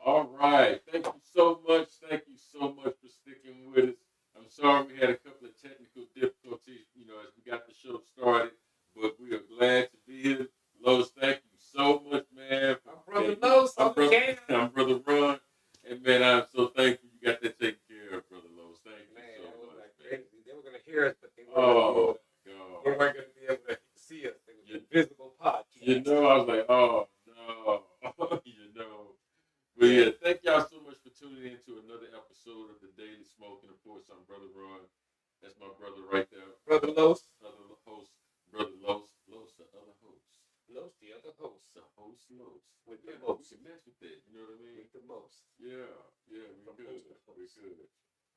All right. Thank you so much. Thank you so much for sticking with us. I'm sorry we had a couple of technical difficulties, as we got the show started, but we are glad to be here. Lowe's, thank you so much, man. I'm Brother Lowe's. I'm Brother Ron. And, man, I'm so thankful you got that taken care of, Brother Lowe's. Thank you so much. Like crazy. They were going to hear us, but they God. weren't going to be able to see us. It was an invisible podcast. I was like, oh, no. But yeah, thank y'all so much for tuning in to another episode of the Daily Smoke. And of course, I'm Brother Ron. That's my brother right there. Brother Lowe's. Other host, Brother Lowe's. Lowe's, the other host. Lowe's, the other host. The host Lowe's. With the most. most. We can mess with that. You know what I mean? With the most. Yeah, we could.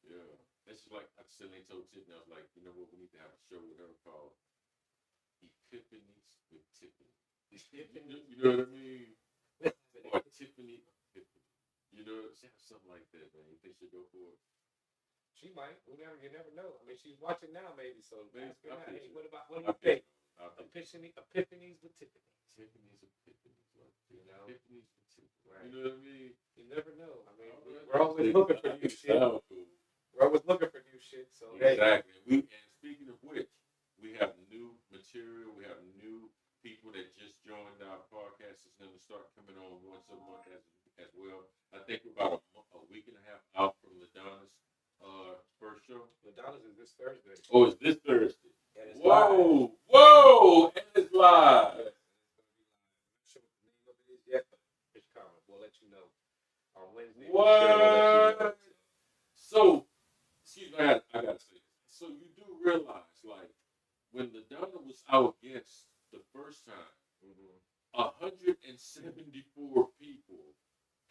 Yeah. That's just like I suddenly told Tiffany, I was like, you know what, we need to have a show with her called Epiphanies with Tiffany. You know what I mean? Or Tiffany Epiphany. She has something like that, man. You think she'll go for it? She might. You never know. I mean, she's watching now, maybe. So, hey, what do you think? Epiphanies with Tiffany. Tiffany's Epiphanies. Epiphanies with Tiffany. Right. You know what I mean? You never know. I mean, we're always looking for new shit. We're always looking for new shit. So, exactly. And speaking of which, we have new material. We have new people that just joined our podcast. It's going to start coming on once a month as well. I think we're about a week and a half out from LaDonna's first show. LaDonna's is this Thursday. Oh, it's this Thursday. And it's live. Whoa! And it's live. It's coming. We'll let you know on Wednesday. What? So, excuse me, I gotta say this. So you do realize, like, when LaDonna was our guest the first time, 174 people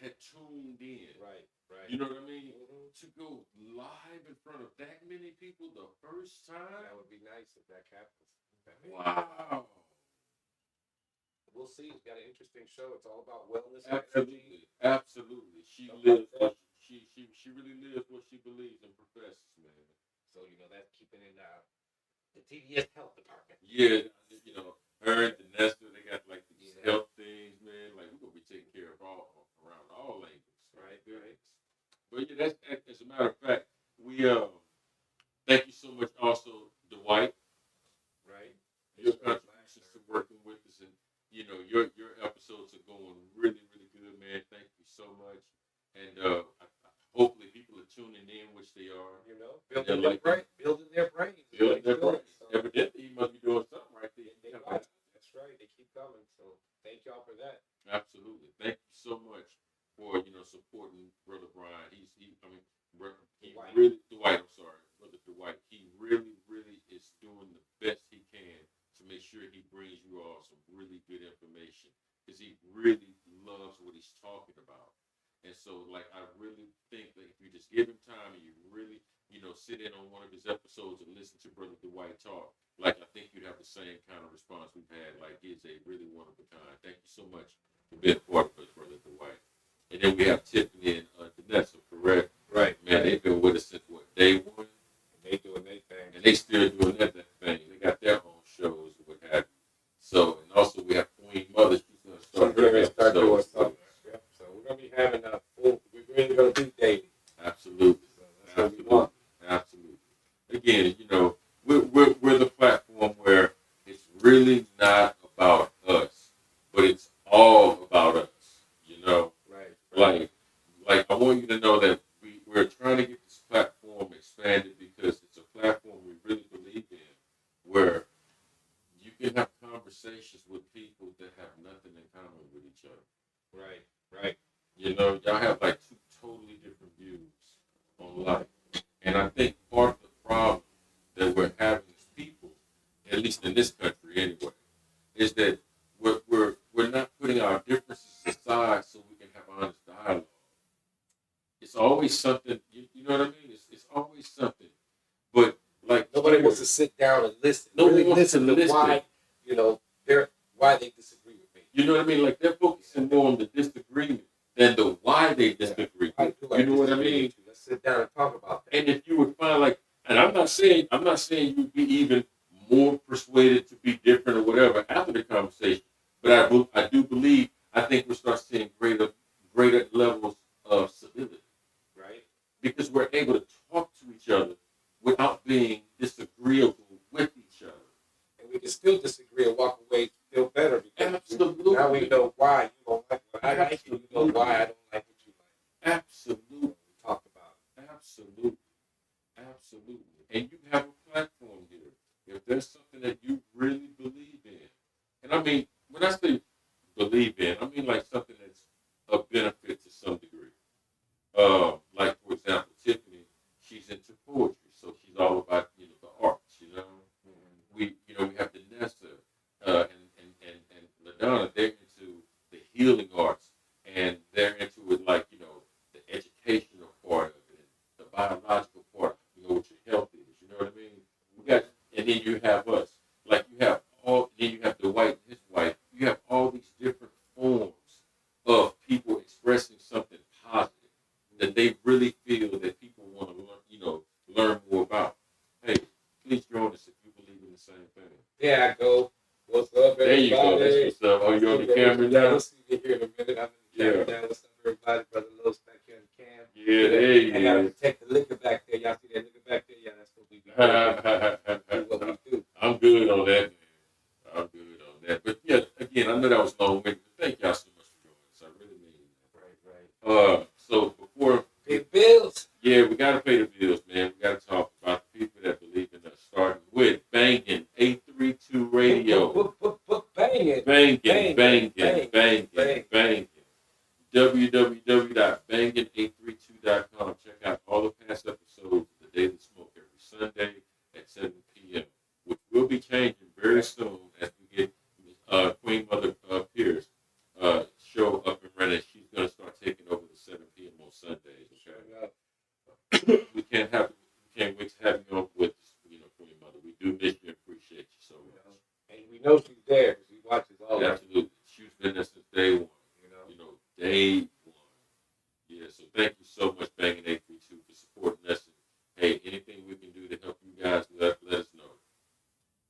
had tuned in. Right. You know what I mean? To go live in front of that many people the first time? That would be nice if that happens. Wow. We'll see. It's got an interesting show. It's all about wellness. Absolutely. She lives what she really lives what she believes and professes, man. So that's keeping in the TDS health department. Yeah, her and Vanessa, they got like these health things, man. Like we're gonna be taking care of around all angles. Right. But yeah, that's as a matter of fact, we thank you so much also, Dwight. Right. Your contributions to working with us, and your episodes are going really, really good, man. Thank you so much. And hopefully people are tuning in, which they are. Building their brains. Evidently, he must be doing something right there. That's right. They keep coming. So thank y'all for that. Absolutely. Thank you so much for supporting Brother Brian. Dwight. I'm sorry, Brother Dwight. He really, really is doing the best he can to make sure he brings you all some really good information because he really loves what he's talking about. And so, like, I really think that if you just give him time and you really, sit in on one of his episodes and listen to Brother Dwight talk, like, I think you'd have the same kind of response we've had. Like, he's a really one of a kind. Thank you so much for being part of us, Brother Dwight. And then we have Tiffany and Vanessa, correct? Right. Man, they've been with us since, day one? And they doing their thing. And they still doing that thing. They got their own shows and what have you. So, and also we have Queen Mother. She's going to start doing something. Yep. So we're going to be having we're really going to do daily. Absolutely. So that's what we want. Absolutely. Again, we're the platform where it's really not about us, but it's all about us. Right. Like I want you to know that we're trying to get this platform expanded because it's a platform we really believe in, where you can have conversations with people that have nothing in common with each other. Right. Y'all have like two totally different views on life. And I think part of the problem that we're having as people, at least in this country anyway, is that we're not putting our differences aside so we can have honest dialogue. It's always something, you know what I mean? It's always something. But like nobody wants to sit down and listen. Nobody wants to listen. Why they disagree with me. You know what I mean? Like they're focusing more on the disagreement than the why they disagree. You know what I mean? Let's sit down and talk about that. And if you would find and I'm not saying you'd be even more persuaded to be different or whatever after the conversation, but I do believe I think we'll start seeing greater levels Absolutely. Now we know why you don't like what I like, and you know why I don't like what you like. Absolutely. We talk about it. Absolutely. Absolutely. And you have a platform here. If there's something that you really believe in, and I mean, when I say believe in, I mean like something that's a benefit to some degree. Like for example, Tiffany, she's into poetry, so she's all about the arts. We have Vanessa and Ladonna. They're into the healing arts, and they're into it like the educational part of it, the biological part. What your health is. You know what I mean? And then you have us. Like you have all. Then you have the white and his wife. You have all these different forms of people expressing something positive that they really feel that people want to learn more about. Hey, please join us if you believe in the same thing. There I go. What's up, everybody? There you go. That's what's up. Oh, you're on the camera now? We'll see you here in a minute. I'm in the camera now. What's up, everybody? Brother Los back here on the cam. Yeah, there you go. I gotta protect the liquor back there. Y'all see that liquor back there? Yeah, that's what we do. What we do. I'm good on that, man. I'm good on that. But yeah, again, I know that was long-winded. Thank y'all so much for joining us. I really mean that. Right. So before pay the bills. Yeah, we gotta pay the bills, man. We gotta talk about the people that believe in us. Starting with Bangin' 832 Radio. Bangin'. www.bangin832.com. Check out all the past episodes of The Daily Smoke every Sunday at 7 p.m., which will be changing very soon as we get Queen Mother Pierce show up and running. She's going to start taking over the 7 p.m. on Sundays. Okay? we can't wait to have you on with us, Queen Mother. We do miss you and appreciate you so much. And we know she's there because she watches all that. Absolutely. She's been there since day one. Day one. Yeah, so thank you so much, Bangin' 832, for supporting us. And, hey, anything we can do to help you guys, let us know.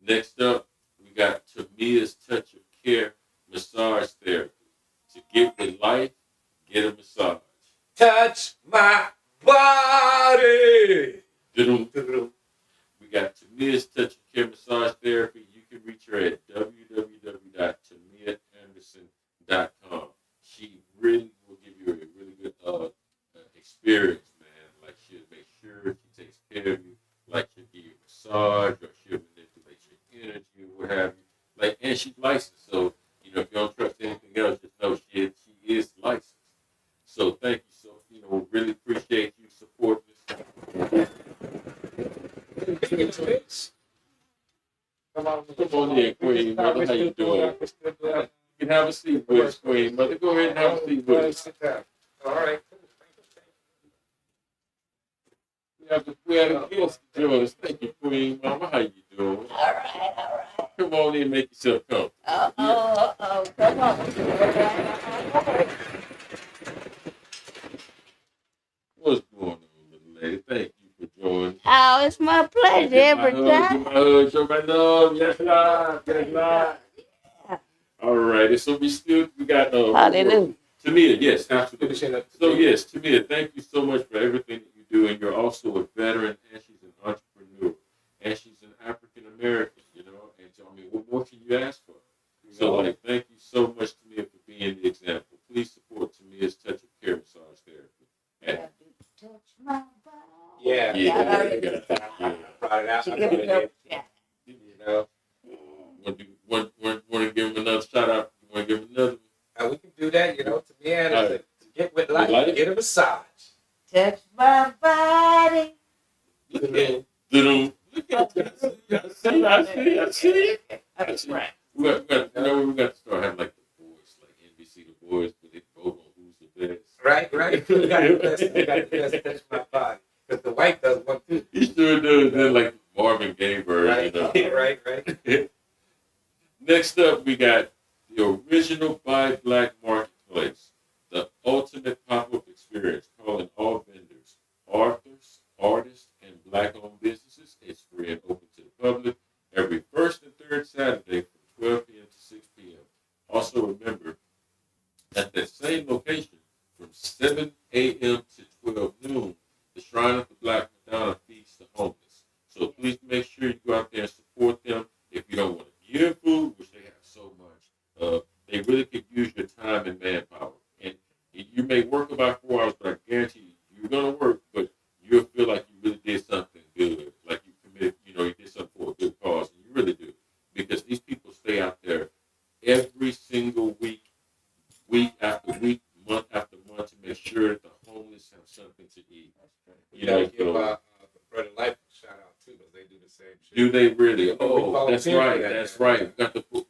Next up, we got Tamia's Touch of Care Massage Therapy. To get the life, get a massage. Touch my body. We got Tamia's Touch of Care Massage Therapy. You can reach her at www.tamiaanderson.com. She really will give you a really good experience, man. Like she'll make sure she takes care of you. Like she'll give you a massage or she'll manipulate your energy or what have you. Like, and she's licensed, so if you don't trust anything else, just know she is licensed. So thank you. So we really appreciate you supporting us. Come on in, Queen Mother. How you doing? You can have a seat with us, Queen Mother. Go ahead and have a seat with us. All right. We had a guest join us. Thank you, Queen Mama. How you doing? All right. Come on in and make yourself comfortable. Come on. What's going on, little lady? Thank you for joining. Oh, it's my pleasure every time. My hug, show my love. Yes, Lord. Yes, Lord. All right. So we got Hallelujah. Tamia, yes, absolutely. So yes, Tamia, thank you so much for everything that you do, and you're also a veteran, and she's an entrepreneur, and she's an African American, and so what more can you ask for? So thank you so much, Tamia, for being the example. Please support Tamia's Touch of Care Massage Therapy. Touch my body. Yeah. Want to give him another shout out? You want to give him another? We can do that, to me, Anderson. To get with life, get a massage. Touch my body. Look at it. I see. That's right. We got to start having like the boys, like NBC the boys, but they vote on who's the best. Right. We got the best touch my body. Because the white does one too. He sure does. Then like Marvin Gaye version. Right. Next up, we got the original Buy Black Marketplace, the ultimate pop-up experience, calling all vendors, authors, artists, and Black-owned businesses. It's free and open to the public every first and third Saturday from 12 p.m. to 6 p.m. Also remember, at that same location, from 7 a.m. to 12 noon, the Shrine of the Black Madonna feeds the homeless. So please make sure you go out there and support them. If you don't want to give food, which they have so much, they really week after week, month after month to make sure that the homeless have something to eat. You know, give Brother Life a shout out too, because they do the same shit. Do they really? We Oh, that's volunteer for right. that, That's man. right.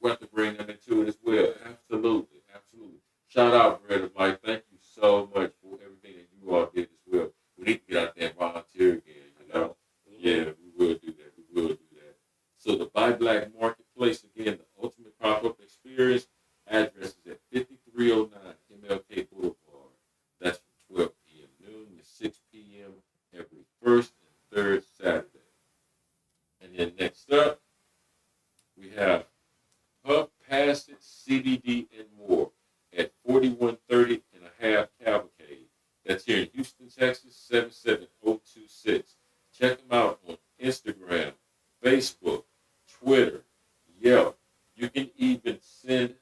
We have to bring them into it as well. Absolutely. Absolutely. Shout out, Bread of Life. Thank you so much for everything that you all did as well. We need to get out there and volunteer again, you know? Yeah, we will do that. We will do that. So the Buy Black Marketplace, again, the ultimate pop-up experience, address is at 5309 MLK Boulevard. That's from 12 p.m. noon to 6 p.m. every first and third Saturday. And then next up, we have Puff, Pass It, CBD, and more at 4130 and a half Cavalcade. That's here in Houston, Texas, 77026. Check them out on Instagram, Facebook, Twitter, Yelp. You can even send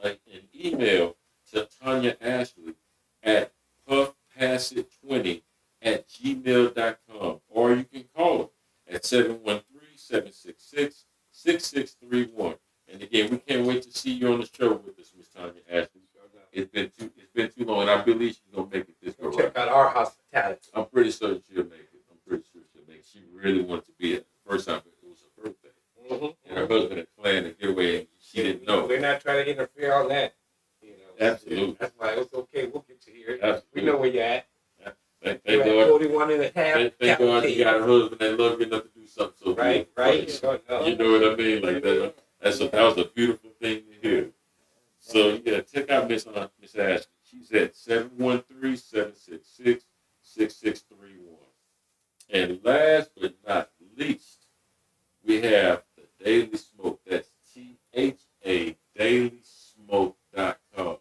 an email to Tanya Ashley at puffpassit20@gmail.com, or you can call her at 713-766-6631. And again, we can't wait to see you on the show with us, Miss Tanya Ashley. It's been too long, and I believe she's gonna make it this go Check right. out our hospitality. I'm pretty sure she'll make it. She really wanted to be it. The first time it was her birthday, and her husband had planned to get away, and she didn't know. We're not trying to interfere on that. You know, Absolutely. That's why it's okay. We'll get you here. Absolutely. We know where you're at. Thank You're at God. 41 and a half. Thank God you got a husband that loves you enough to do something so Right. beautiful. You know what I mean? Like that. That was a beautiful thing to hear. So yeah, check out Miss Ashley. She's at 713-766-6631. And last but not least, we have the Daily Smoke. That's THA dailysmoke.com.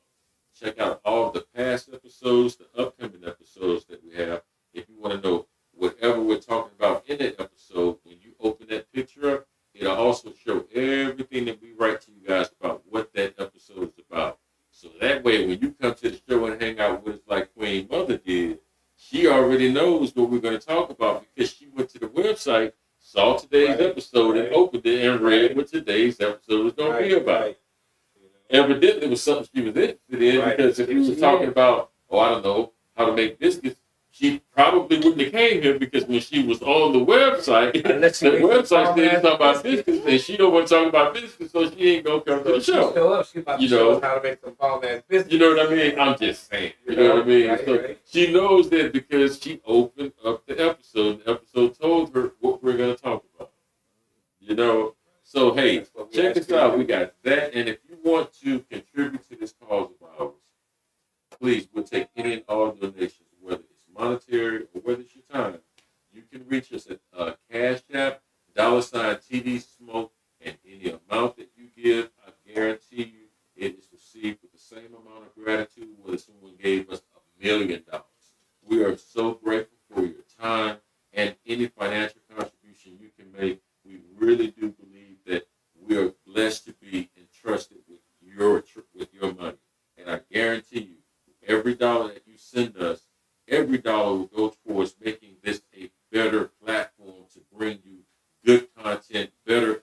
Check out all of the past episodes, the upcoming episodes that we have. If you want to know whatever we're talking about in that episode, when you open that picture up, it'll also show everything that we write to you guys about what that episode is about. So that way, when you come to the show and hang out with us like Queen Mother did, she already knows what we're going to talk about because she went to the website, saw today's episode, and opened it and read what today's episode is going to be about. Evidently, it was something she was interested in because if we was talking about, I don't know, how to make biscuits, she probably wouldn't have came here because when she was on the website, the website said something about biscuits, and she don't want to talk about biscuits, so she ain't gonna come to the show. She about to show us how to make some bomb ass biscuits. You know what I mean? I'm just saying. You know what I mean? So she knows that because she opened up the episode. The episode told her what we're gonna talk about. You know. So hey, check this out. We got that, and if you want to contribute to this cause of ours, please, we'll take any and all donations, whether it's monetary or whether it's your time. You can reach us at Cash App, $TD Smoke, and any amount that you give, I guarantee you it is received with the same amount of gratitude whether someone gave us $1 million. We are so grateful for your time and any financial contribution you can make. We really do believe that we are blessed to be entrusted with your money. And I guarantee you, every dollar that you send us, every dollar will go towards making this a better platform to bring you good content, better,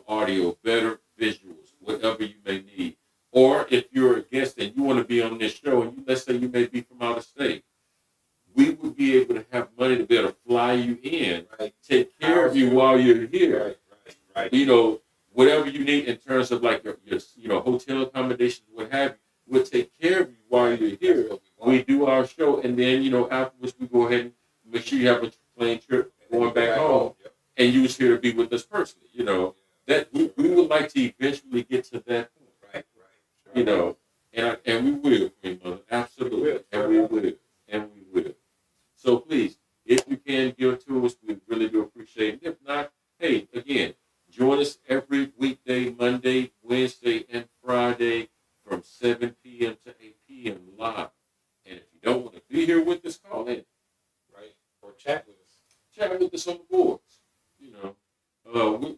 audio, better visuals, whatever you may need. Or if you're a guest and you want to be on this show, and let's say you may be from out of state, we would be able to have money to be able to fly you in, take care of you while you're here. Right. Whatever you need in terms of like your hotel accommodations, what have you, we'll take care of you while you're here. We do our show, and then, afterwards we go ahead and make sure you have a plane trip going back home, and you was here to be with us personally. That we would like to eventually get to that point. Right. And we will, Queen Mother, absolutely, and we will. So please, if you can give to us, we really do appreciate it. If not, hey, again, join us every weekday, Monday, Wednesday, and Friday from 7 p.m. to 8 p.m. live. And if you don't want to be here with us, call in. Right. Or chat with us. Chat with us on the boards. We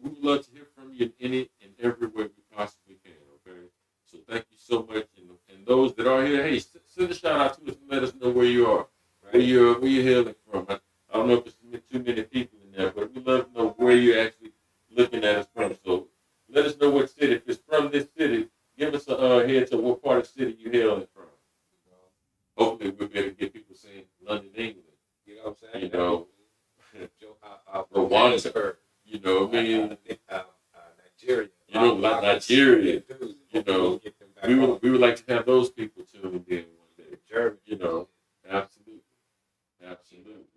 would love to hear from you in any and every way we possibly can, okay? So thank you so much. And those that are here, hey, send a shout out to us and let us know where you are, right? where you're hailing from. I don't know if it's too many people in there, but we love to know where you're actually looking at us from. So let us know what city. If it's from this city, give us a head to what part of the city you're hailing from. hopefully we'll be able to get people saying London, England. You know what I'm saying? You know, Rwanda. Johannesburg. You know what I mean? Nigeria. You know, like Nigeria. You know, we would like to have those people tuned in one day. Germany. You know, absolutely.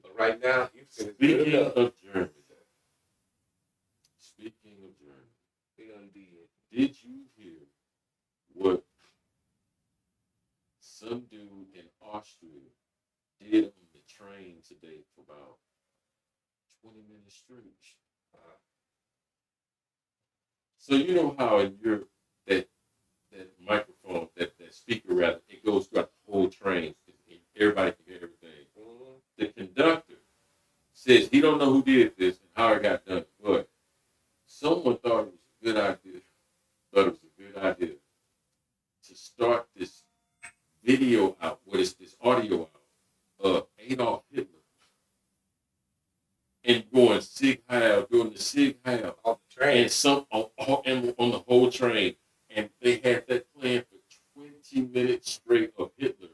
But right now, Speaking of Germany, we gonna be did you hear what some dude in Austria did on the train today for about 20 minutes straight? So you know how in Europe that microphone, that speaker rather, it goes throughout the whole train. Everybody can hear everything. Mm-hmm. The conductor says he don't know who did this and how it got done, but someone thought it was a good idea. To start this video out, this audio out of Adolf Hitler and going Sig Heil, doing the Sig Heil off the train, and some on the whole train, and they had that playing for 20 minutes straight of Hitler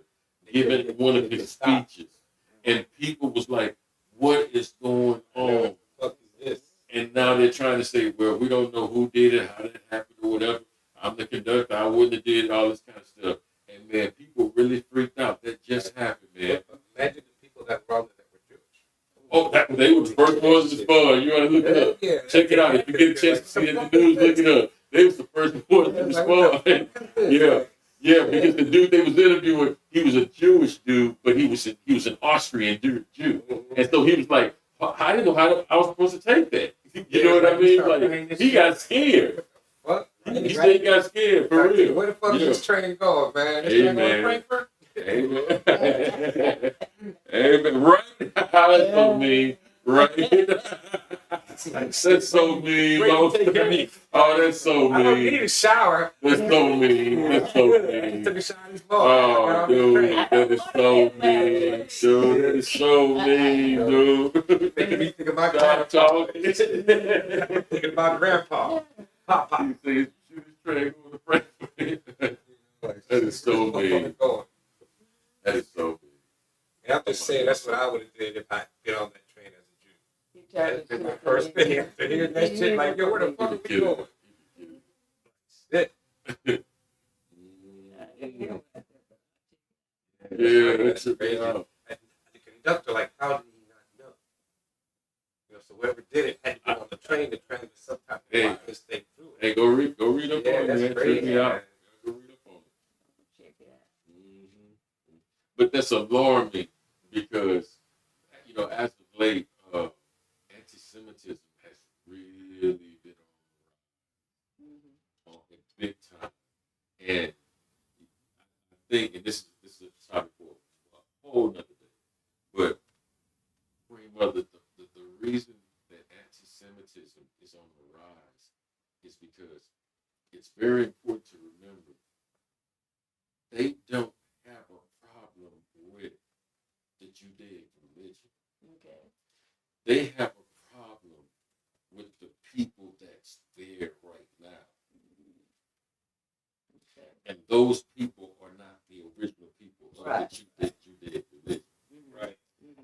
giving one of his speeches, and people was like, "What is going on?" What is this? And now they're trying to say, "Well, we don't know who did it, how did it happen, or whatever. I'm the conductor, I wouldn't have did all this kind of stuff." And man, people really freaked out. That just happened, man. Imagine the people that were on there that were Jewish. Oh, they were the first ones to respond. You want to look it up? Yeah, check it out. If you get a chance to see it in the news, look it up. They was the first ones to respond. Yeah, because the dude they was interviewing, he was a Jewish dude, but he was an Austrian Jew, and so he was like, "I didn't know how I was supposed to take that." You know what I mean? Like he got scared. What? He said he got scared for real. Where the fuck is this train going, man? This train going to Frankfurt? Amen. Amen. Right? That's so mean. Right? That's so mean. Oh, that's so mean. I don't need a shower. That's so mean. That's so mean. Took a shower this morning. Oh, dude, that is so mean. Dude, that is so mean, dude. Making me think of my Stop grandpa. talking. Thinking about grandpa. Pop. You say shoot his train on the Frankfurt. That is so mean. That is so mean. And I'm just saying, that's what I would have did if I get on that train as a Jew. That's my You first thing after hearing that shit. Like, yo, where the fuck are we going? Shit. Yeah, that's crazy. crazy. The conductor, like, how did he not know? You know, so whoever did it had to get on the train to translate some type of mistake through it. Hey, go read up on it, that's man. crazy, Check me out. Go read up on it. Check it out. Mm-hmm. But that's alarming because, you know, as of late, anti-Semitism has really been on big time. And I think, and this is a topic for a whole nother day, but Queen Mother, the reason that anti-Semitism is on the rise is because it's very important to remember they don't have a problem with the Judaic religion. Okay. They have a problem with the people that's there right now. Okay. And those people are not the original people of Right. the Judaic religion. Right.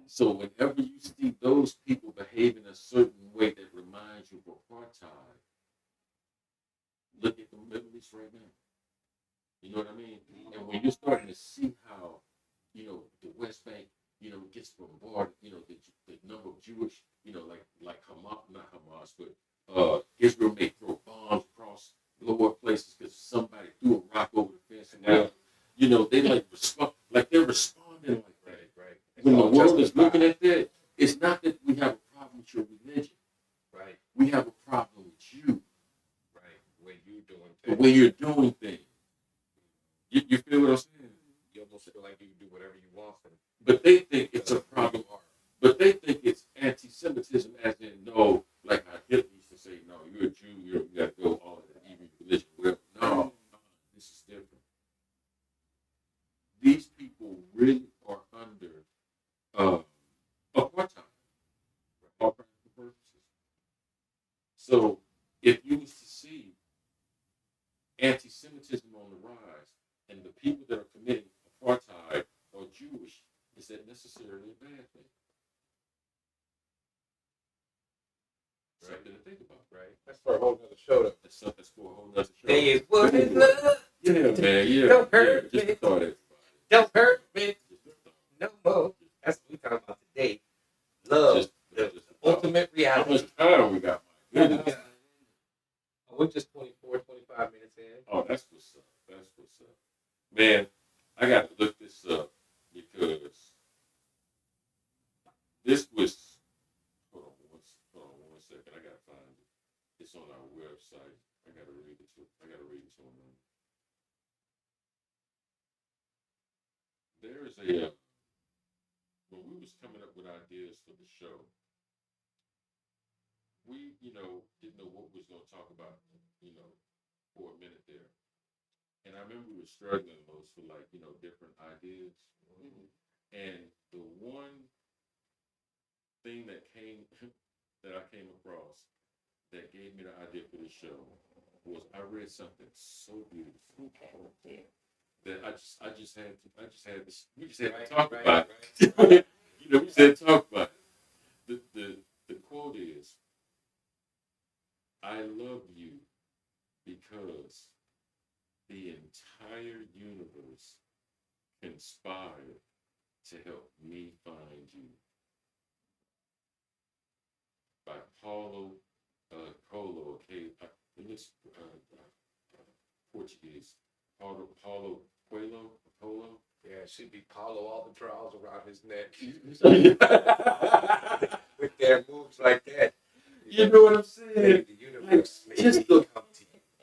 So whenever you see those people behave in a certain way that reminds you of apartheid, look at the Middle East right now. You know what I mean? And when you're starting to see how, you know, the West Bank, you know, gets bombarded, you know, the number of Jewish, you know, like Hamas, not Hamas, but Israel may throw bombs across lower places because somebody threw a rock over the fence, and now, you know, they like respond, like they're responding like that. Right. When the world is looking at that, it's not that we have a problem with your religion. Right. We have a problem with you. Right. The way you doing The things. way you're doing things. You feel what I'm saying? You almost feel like you can do whatever you want. But they think it's a problem. But they think it's anti-Semitism, as in, no, like how Hitler used to say, no, you're a Jew, you got to go all of that evil religion. Well, no, this is different. These people really are under apartheid for all practical purposes. So if you was to see anti-Semitism on the rise and the people that are committing apartheid are show though. That's for a whole nother show. They is what is love. Yeah, man. Yeah. Don't hurt Just me. a thought, everybody. Don't hurt me. Just a thought. No more. That's what we talking about today. Love. Just a thought. Ultimate How reality. much time we got? My goodness. We're just 24, 25 minutes in. Oh, that's what's up. That's what's up. Man, I got to look this up because this was. Hold on one second. I got to find it. It's on our website. I got to read it to them. There is a. When we was coming up with ideas for the show, we, didn't know what we was going to talk about, for a minute there. And I remember we were struggling most for different ideas. Mm-hmm. And the one thing that I came across that gave me the idea for the show was I read something so beautiful that I just had to talk about it. We just had to talk about it. The quote is, I love you because the entire universe conspired to help me find you. By Paulo Coelho, it's Portuguese. Paulo Coelho. Yeah, it should be Paulo Albatross around his neck. You With their moves like that. know what I'm saying? The universe Like,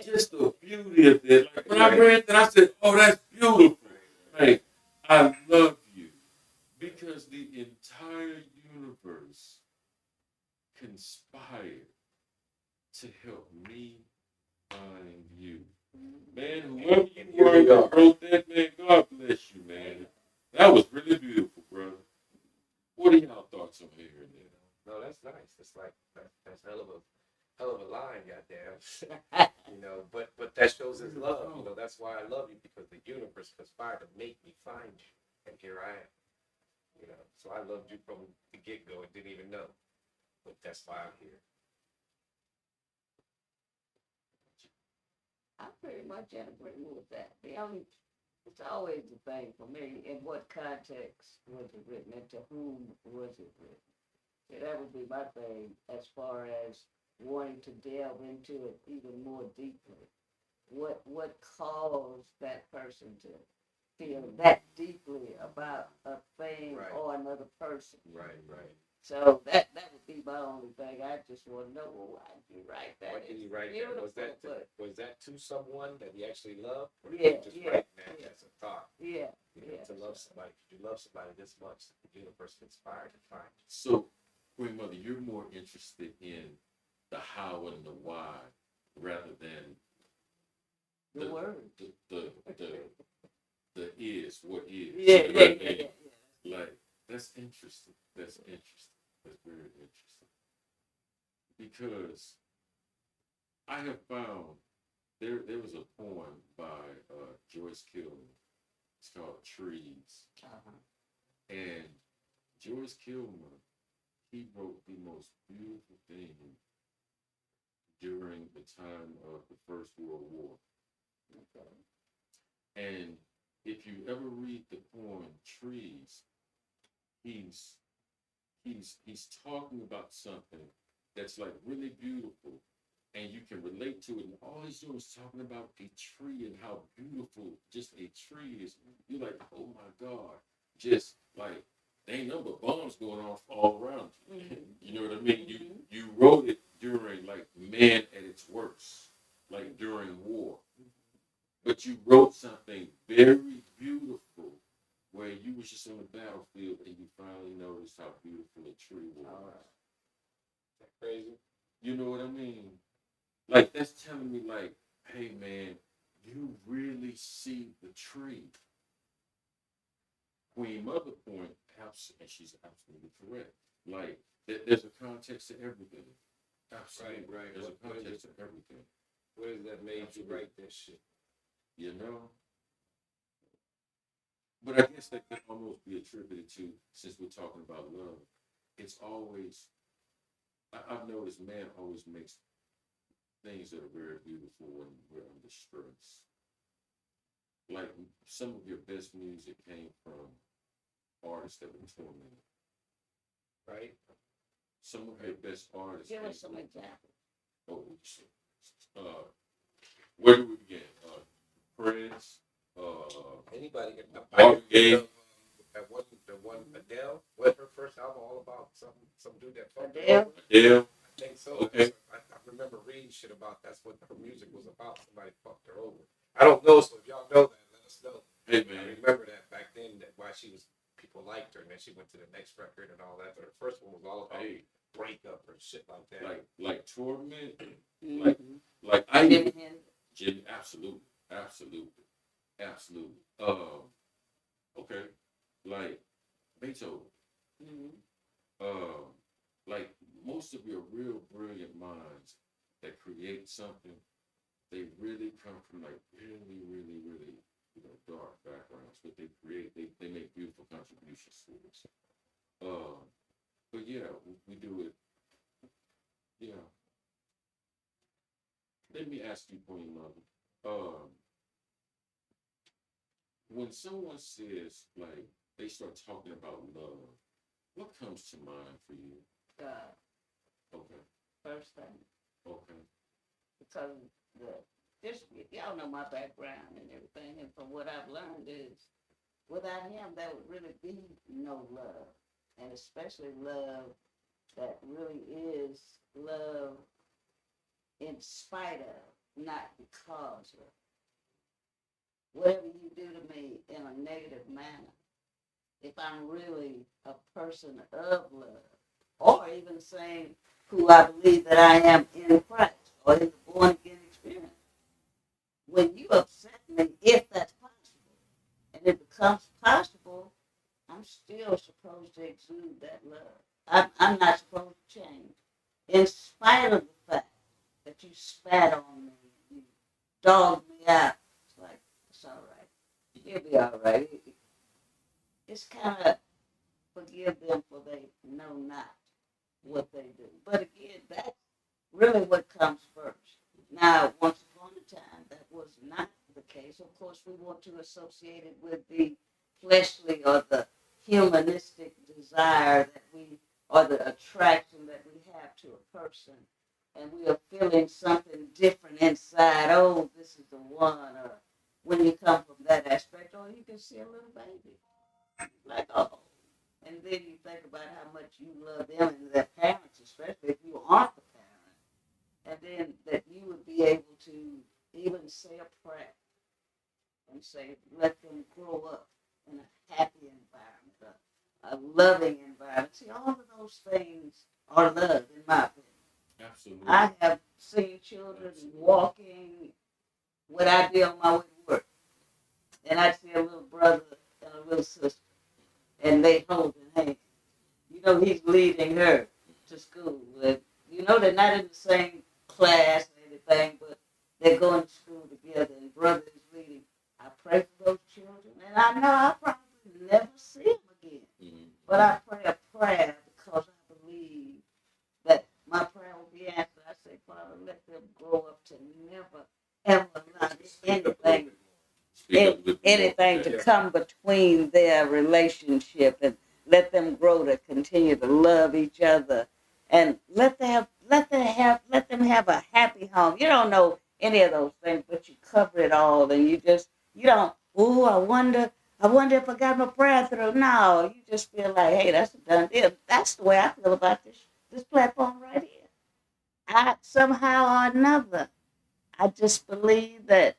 just the beauty of it. Like, when I read that, I said, oh, that's beautiful. Like, I love you because the entire universe conspired to help me find you. Man, whoever you were that wrote that, man, God bless you, man. That was really beautiful, brother. What are y'all thoughts on hearing that? No, that's nice. It's like that's hell of a line, goddamn. But that shows his love. That's why I love you, because the universe conspired to make me find you, and here I am. So I loved you from the get go and didn't even know, but that's why I'm here. I pretty much agree with that. It's always the thing for me. In what context was it written, and to whom was it written? So that would be my thing as far as wanting to delve into it even more deeply. What caused that person to feel that deeply about a thing or another person? Right. So that would be my only thing. I just want to know, why did you write that? Why did he write that? Was that to someone that he actually loved? Or Yeah, just writing that as a thought? Yeah. To love somebody. If you love somebody this much, the universe conspired to find you. So, Queen Mother, you're more interested in the how and the why rather than the word. The is, what is. Yeah. Like, that's interesting. That's very interesting. Because I have found there was a poem by Joyce Kilmer. It's called Trees. Uh-huh. And Joyce Kilmer, he wrote the most beautiful thing during the time of the First World War. Okay. And if you ever read the poem Trees, he's talking about something that's like really beautiful, and you can relate to it. And all he's doing is talking about a tree and how beautiful just a tree is. You're like, oh my God, just like there ain't no but bombs going off all around you. Mm-hmm. You know what I mean? You wrote it during like man at its worst, like during war. But you wrote something very beautiful where you was just on the battlefield and you finally noticed how beautiful a tree was. Is that crazy? You know what I mean? Like, that's telling me, like, hey, man, you really see the tree. Queen Mother point, and she's absolutely correct. Like, there's a context to everything. Absolutely. Right. There's a context to everything. What does that made you write that shit? You know? But I guess that could almost be attributed to, since we're talking about love, it's always, I've noticed man always makes things that are very beautiful when we're under stress. Like some of your best music came from artists that were tormented. Right? Some of your best artists Give came us some from. examples. Oh, uh, where do we begin? Prince, Anybody? Marvin Gaye. The one Adele. What her first album all about? Some dude that fucked her Adele? over. Adele. I think so. Okay. I remember reading shit about that's what her music was about. Somebody fucked her over. I don't know, so if y'all know that, let us know. Hey I man. remember that back then, that why she was people liked her, and then she went to the next record and all that. But her first one was all about Hey, breakup and shit like that. like torment. Mm-hmm. Like I Jimi even Hendrix. Jimmy. Absolutely. Okay. Like Beethoven. Mm-hmm. Like most of your real brilliant minds that create something, they really come from like really dark backgrounds, but they create they make beautiful contributions to us. But yeah, we do it. Yeah. Let me ask you, Queen Mother. When someone says like they start talking about love, what comes to mind for you? God, Okay. first thing. Okay. Because the this y'all know my background and everything, and from what I've learned is without him there would really be no love. And especially love that really is love in spite of, not because of. Whatever you do to me in a negative manner, if I'm really a person of love, or even saying who I believe that I am in Christ or in the born again experience, when you upset me, if that's possible, and it becomes possible, I'm still supposed to exude that love. I'm not supposed to change. In spite of the fact that you spat on me, you dogged me out, it's like, it's all right. He'll be all right. It's kind of forgive them for they know not what they do. But again, that's really what comes first. Now, once upon a time, that was not the case. Of course, we want to associate it with the fleshly or the humanistic desire that we, or the attraction that we have to a person. And we are feeling something different inside. Oh, this is the one. Or when you come from that aspect, or you can see a little baby. Like, oh. And then you think about how much you love them and their parents, especially if you aren't the parent. And then that you would be able to even say a prayer and say, let them grow up in a happy environment, a loving environment. See, all of those things are love, in my opinion. Absolutely. I have seen children walking when I be on my way to work, and I see a little brother and a little sister, and they holding hands. You know, he's leading her to school. And you know, they're not in the same class or anything, but they're going to school together, and brother is leading. I pray for those children, and I know I'll probably never see them again. Mm-hmm. But I pray a prayer because I believe that my prayer will be answered. I say, Father, let them grow up to never, ever allow anything to come between their relationship, and let them grow to continue to love each other, and let them have a happy home. You don't know any of those things, but you cover it all, and you don't. Oh, I wonder if I got my prayer through. No, you just feel like, hey, that's a done deal. That's the way I feel about this platform right here. I somehow or another, I just believe that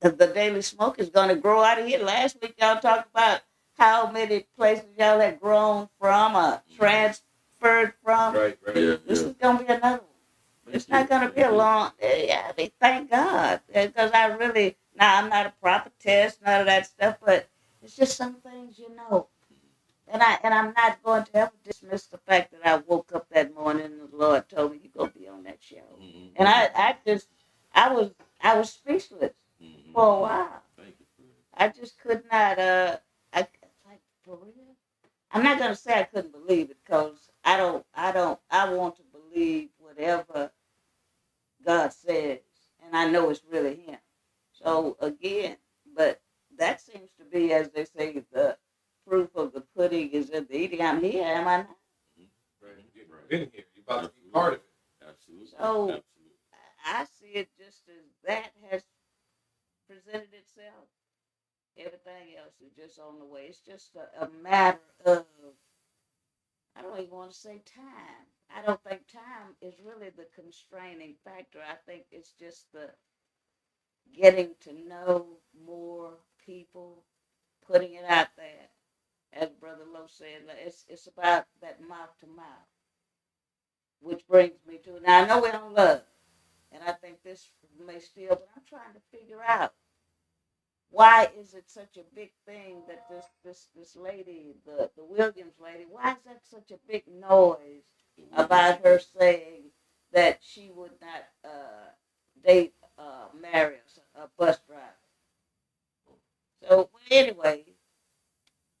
the daily smoke is going to grow out of here. Last week, y'all talked about how many places y'all had grown from or transferred from. Right. Yeah. This is going to be another one. It's not going to be a long. Yeah, I mean, thank God, because I really. Now, I'm not a prophetess, none of that stuff, but it's just some things you know. And I'm not going to ever dismiss the fact that I woke up that morning and the Lord told me you're gonna be on that show. Mm-hmm. And I was speechless Mm-hmm. for a while. Thank you. I just could not I like for real. I'm not gonna say I couldn't believe it because I want to believe whatever God says, and I know it's really Him. So again, but that seems to be, as they say, the proof of the pudding is in the eating. I'm here, am I not? Right. You're in here. You're about to be part of it. Absolutely. So Absolutely. I see it just as that has presented itself. Everything else is just on the way. It's just a matter of, I don't even want to say time. I don't think time is really the constraining factor. I think it's just the getting to know more people, putting it out there. As Brother Lowe said, it's about that mouth to mouth, which brings me to, now I know we don't love, and I think this may still, but I'm trying to figure out why is it such a big thing that this lady, the Williams lady, why is that such a big noise about her saying that she would not date, marry a bus driver? So anyway,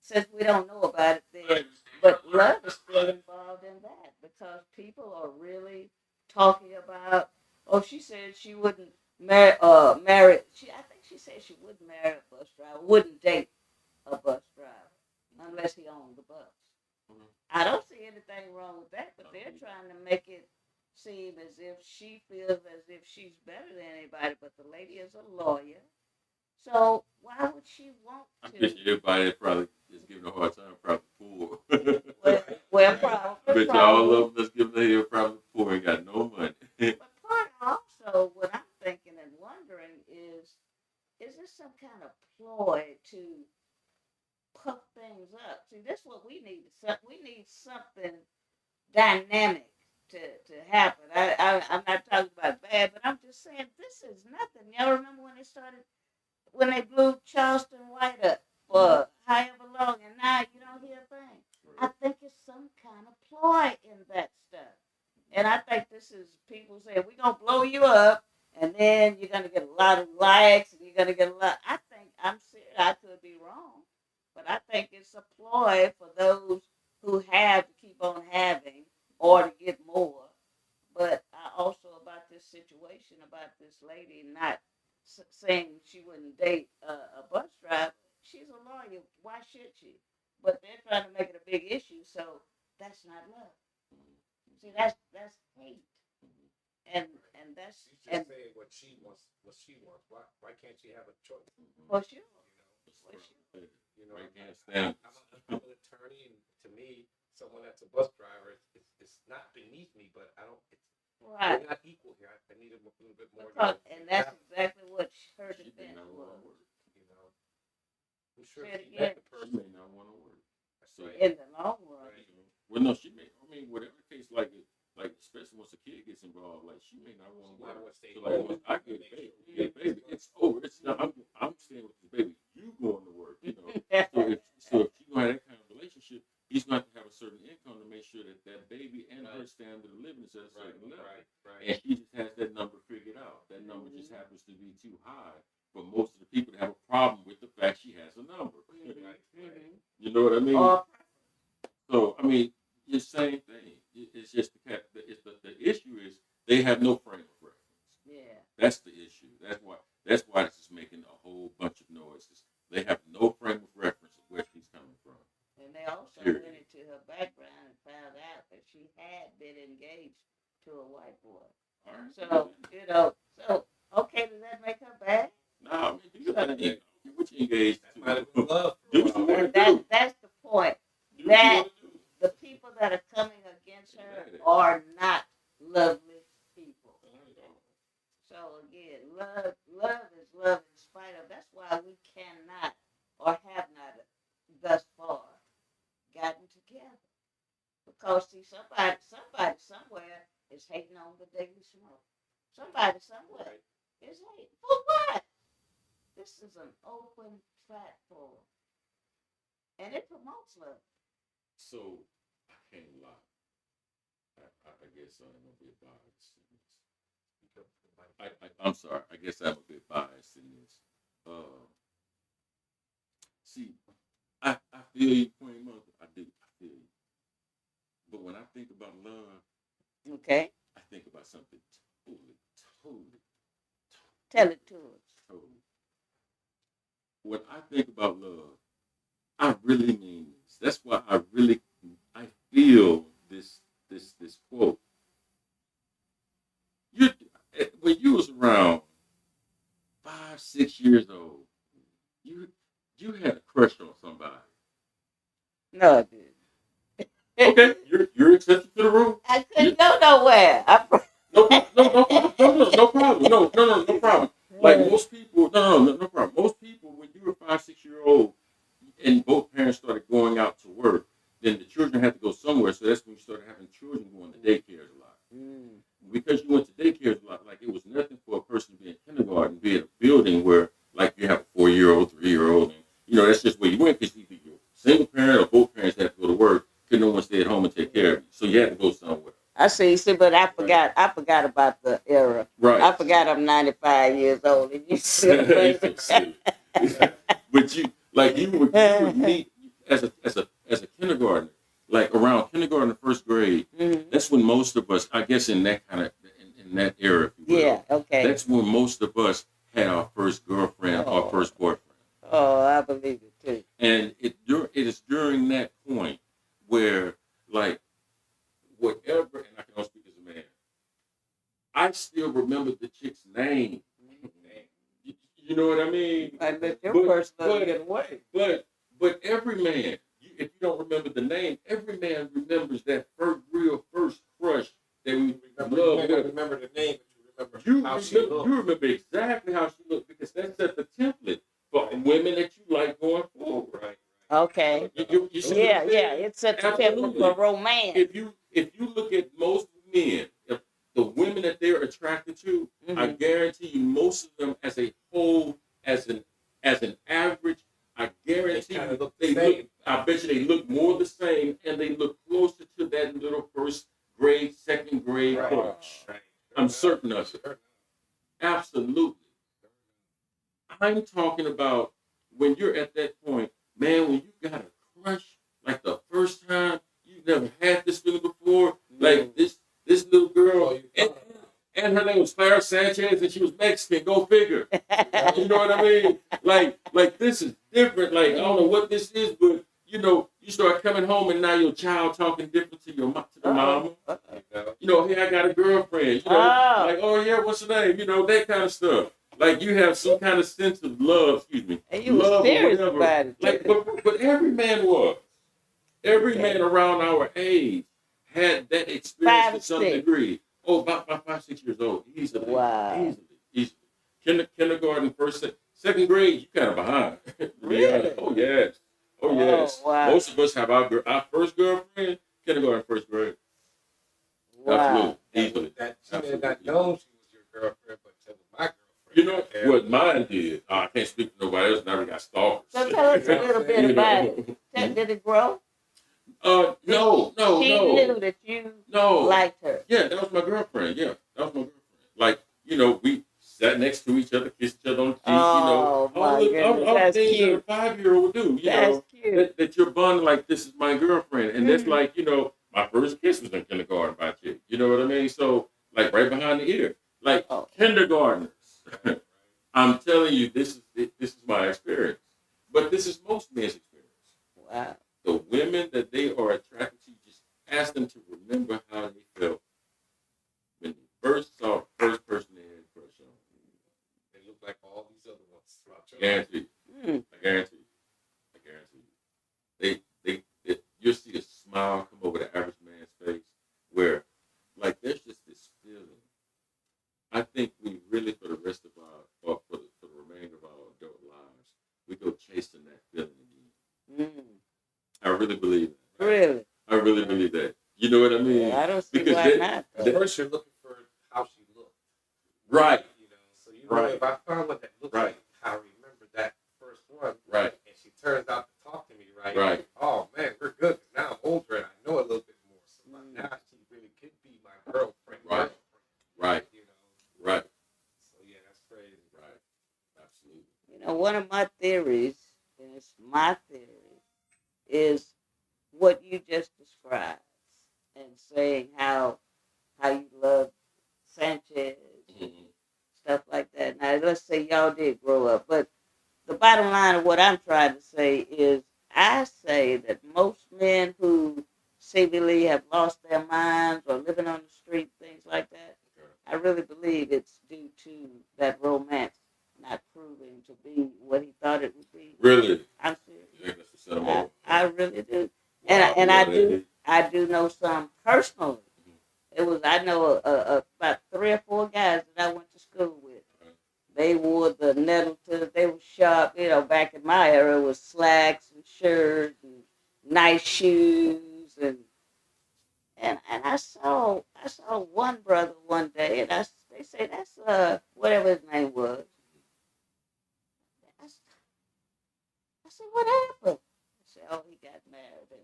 since we don't know about it, then but love is still involved in that because people are really talking about. Oh, she said she wouldn't marry. Marry. I think she said she wouldn't marry a bus driver. Wouldn't date a bus driver unless he owned the bus. Mhm. I don't see anything wrong with that, but they're trying to make it seem as if she feels as if she's better than anybody. But the lady is a lawyer, so why would she want I to? bet you everybody that probably is giving a hard time probably poor. Well, I bet you all of them that's giving the hell probably poor ain't got no money. but part also, what I'm thinking and wondering is this some kind of ploy to puff things up? See, this is what we need. We need something dynamic to happen. I'm not talking about bad, but I'm just saying this is nothing. Y'all remember when they started, when they blew Charleston White up for however long, and now you don't hear a thing. I think it's some kind of ploy in that stuff. And I think this is people saying, we're going to blow you up, and then you're going to get a lot of likes, and you're going to get a lot. I think, I'm serious, I could be wrong, but I think it's a ploy for those who have to keep on having or to get more. But I also, about this situation, about this lady not saying she wouldn't date a bus driver, she's a lawyer. Why should she? But they're trying to make it a big issue, so that's not love. See, that's hate, and that's She's and just saying what she wants. What she wants. Why can't she have a choice? for sure, for sure. You know, Right, can't stand. I'm an attorney, and to me, someone that's a bus driver, it's not beneath me, but I don't. Right. We're not equal here. I need a little bit more. And that's exactly what her She may defense not want to was. work. You know, I'm sure Say it if you met again. the She person. may not want to work. That's So, right. In the long run. Right. well, no, she may. I mean, whatever case, like especially once a kid gets involved, like she may not want to She might work. want to stay So, like, home. once I get baby, it's over. It's not. I'm staying with this baby. You going to work, you know. So if you gonna have that kind of relationship, he's going to have a certain income to make sure that that baby and her standard of living is at a certain level. Right. And she just has that number figured out. That number just happens to be too high for most of the people to have a problem with the fact she has a number. Mm-hmm. You know what I mean? Or So I mean, it's the same thing. It's just the issue is they have no frame of reference. yeah. That's the issue. That's why this is making a whole bunch of noises. They have no frame of reference of where she's coming from. And they also Period. went into her background and found out that she had been engaged to a white boy. All right. So, so okay, does that make her bad? No, I mean, do your thing. What you engaged That to? might have been love. Do what you want And to do. that's the point. Do what you That want to do. the people that are coming against her are not lovely people. So again, love is love in spite of. That's why we cannot or have not thus far gotten together. Because see, somebody somewhere is hating on the Daily Smoke. Somebody somewhere is hating for what? This is an open platform, and it promotes love. So I can't lie. I guess I'm a bit biased in this. I'm sorry. I guess I'm a bit biased in this. See, I feel you, Queen Mother. I do. I feel you. But when I think about love, Okay. I think about something totally, Tell it to us. So, when I think about love, I really mean this. That's why I feel this quote. You when you was around 5, 6 years old, you you had a crush on somebody. No, I didn't. Okay, you're accepted to the room. I couldn't go nowhere. No problem. No problem. Like most people, no problem. Most people, when you were 5, 6 year old, and both parents started going out to work, then the children had to go somewhere. So that's when you started having children going to daycares a lot. Because you went to daycares a lot, like it was nothing for a person to be in kindergarten, be in a building where, like, you have a 4 year old, 3 year old, and that's just where you went because either you're a single parent or both parents had to go to work. Could no one stay at home and take care of you, so you had to go somewhere. I see, but I forgot. I forgot about the era. Right. I forgot I'm 95 years old, and you still. But you would meet as a kindergartner, like around kindergarten and first grade. Mm-hmm. That's when most of us, I guess, in that kind of in that era, if you will, Yeah. Okay. that's when most of us had our first girlfriend, our first boyfriend. Oh, I believe it too. And it is during that point where, like, whatever, and I can only speak as a man, I still remember the chick's name. You know what I mean? I let your first love get away. But every man, if you don't remember the name, every man remembers that real first crush that we love. You remember the name, but you remember how she looked. You remember exactly how she looked because that set the template for women that you like going forward. Right. Okay. You see Yeah. It set the template for romance. If you look at most men, the women that they're attracted to, I guarantee you, most of them as a whole, as an average, I guarantee you, I bet you they look more the same, and they look closer to that little first grade, second grade crush. Right. I'm certain of it. Absolutely. I'm talking about when you're at that point, man, when you got a crush, like the first time, you never had this feeling before, like this little girl, and her name was Clara Sanchez, and she was Mexican. Go figure. You know what I mean? Like this is different. Like I don't know what this is, but you start coming home, and now your child talking different to the mama. Hey, I got a girlfriend. Like, oh yeah, what's her name? That kind of stuff. Like you have some kind of sense of love. Excuse me. And you love were serious or whatever. About it. Like, but every man was. Every man around our age had that experience to some degree. Oh, about 5, 6 years old. Easily. Wow. Easily. Kindergarten, second grade, you kind of behind. Really? Oh, yes. Oh, yes. Wow. Most of us have our first girlfriend, kindergarten, first grade. Wow. Absolutely. Easily. She may have not known she was your girlfriend, but she was my girlfriend. What mine did, I can't speak for nobody else, never got stalkers. So tell us a little bit about it. Did it grow? No. She knew that you liked her. Yeah, that was my girlfriend. Yeah, that was my girlfriend. Like, we sat next to each other, kissed each other on the cheek. Oh, my goodness, all that's the things cute. that a 5-year-old would do. That's cute. That you're bonding like this is my girlfriend, and that's like my first kiss was in kindergarten by a chick. You know what I mean? So like right behind the ear, like kindergartners. I'm telling you, this is my experience, but this is most men's experience. Wow. The women that they are attracted to, just ask them to remember how they felt when they first saw the first person they had a crush on. They look like all these other ones. I guarantee you. I guarantee you. You'll see a smile come over the average man's face where, like, there's just this feeling. I think we really, for the rest of or for the remainder of our adult lives, we go chasing that feeling again. I really believe that. Really? I really believe that. You know what I mean? Yeah, I don't see why not. First, you're looking for how she looked. Right. So if I find what that looks like, I remember that first one. Right. And she turns out to talk to me, right? Right. Oh man, we're good. Now I'm older and I know a little bit more. So now she really could be my girlfriend. Right. Right. Right. So yeah, that's crazy. Right. Absolutely. One of my theories, and it's my theory, is what you just described, and saying how you love Sanchez. stuff like that. Now, let's say y'all did grow up, but the bottom line of what I'm trying to say is I say that most men who seemingly have lost their minds or living on the street, things like that, I really believe it's due to that romance not proving to be what he thought it would be. Really? I'm serious. You think that's the sentimental? I really do. Wow, And yeah, I do know some personally. I know about 3 or 4 guys that I went to school with. They wore the Nettleton. They were sharp. Back in my era, it was slacks and shirts and nice shoes and I saw one brother one day, and they say that's whatever his name was. I said, what happened? I said, oh, he got married and